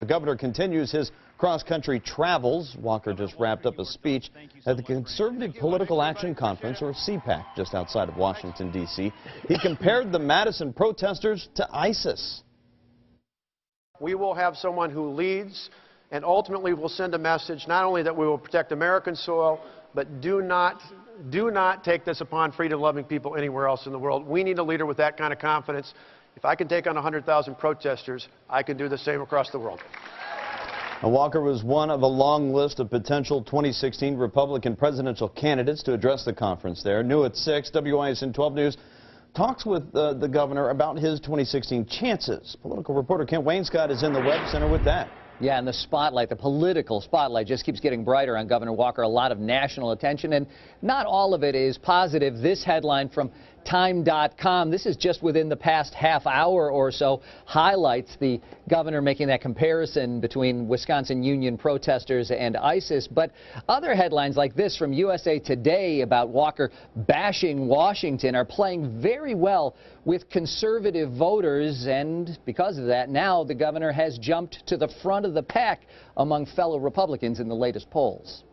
governor continues his cross-country travels. Walker just wrapped up a speech at the Conservative Political Action Conference, or CPAC, just outside of Washington, D.C. He compared the Madison protesters to ISIS. We will have someone who leads and ultimately will send a message not only that we will protect American soil, but do not take this upon freedom-loving people anywhere else in the world. We need a leader with that kind of confidence. If I can take on 100,000 protesters, I can do the same across the world. Walker was one of a long list of potential 2016 Republican presidential candidates to address the conference there. New at 6, WISN 12 News talks with the governor about his 2016 chances. Political reporter Kent Wainscott is in the Web Center with that. Yeah, and the spotlight, the political spotlight, just keeps getting brighter on Governor Walker. A lot of national attention, and not all of it is positive. This headline from Time.com, this is just within the past half hour or so, highlights the governor making that comparison between Wisconsin Union protesters and ISIS. But other headlines like this from USA Today about Walker bashing Washington are playing very well with conservative voters, and because of that, now the governor has jumped to the front of the pack among fellow Republicans in the latest polls.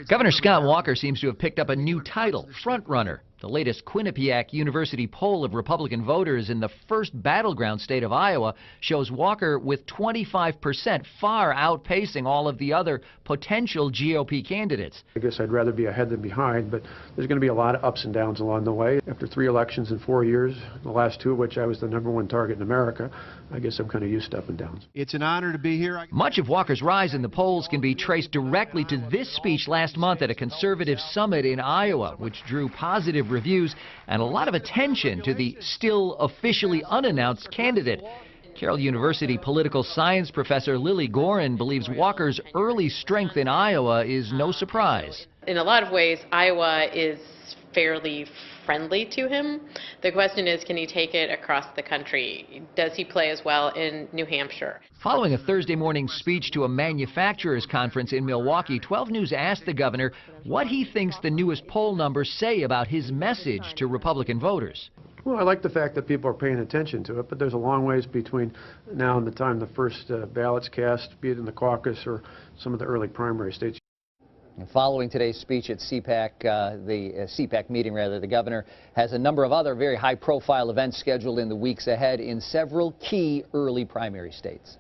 Governor Scott Walker seems to have picked up a new title, frontrunner. The latest Quinnipiac University poll of Republican voters in the first battleground state of Iowa shows Walker with 25%, far outpacing all of the other potential GOP candidates. I guess I'd rather be ahead than behind, but there's going to be a lot of ups and downs along the way. After 3 elections in 4 years, the last 2 of which I was the #1 target in America, I guess I'm kind of used to up and downs. It's an honor to be here. Much of Walker's rise in the polls can be traced directly to this speech last month at a conservative summit in Iowa, which drew positive reviews and a lot of attention to the still officially unannounced candidate. Carroll University political science professor Lily Gorin believes Walker's early strength in Iowa is no surprise. In a lot of ways, Iowa is fairly friendly to him. The question is, can he take it across the country? Does he play as well in New Hampshire? Following a Thursday morning speech to a manufacturers conference in Milwaukee, 12 News asked the governor what he thinks the newest poll numbers say about his message to Republican voters. Well, I like the fact that people are paying attention to it, but there's a long ways between now and the time the first ballots cast, be it in the caucus or some of the early primary states. And following today's speech at CPAC, the CPAC meeting, the governor has a number of other very high-profile events scheduled in the weeks ahead in several key early primary states.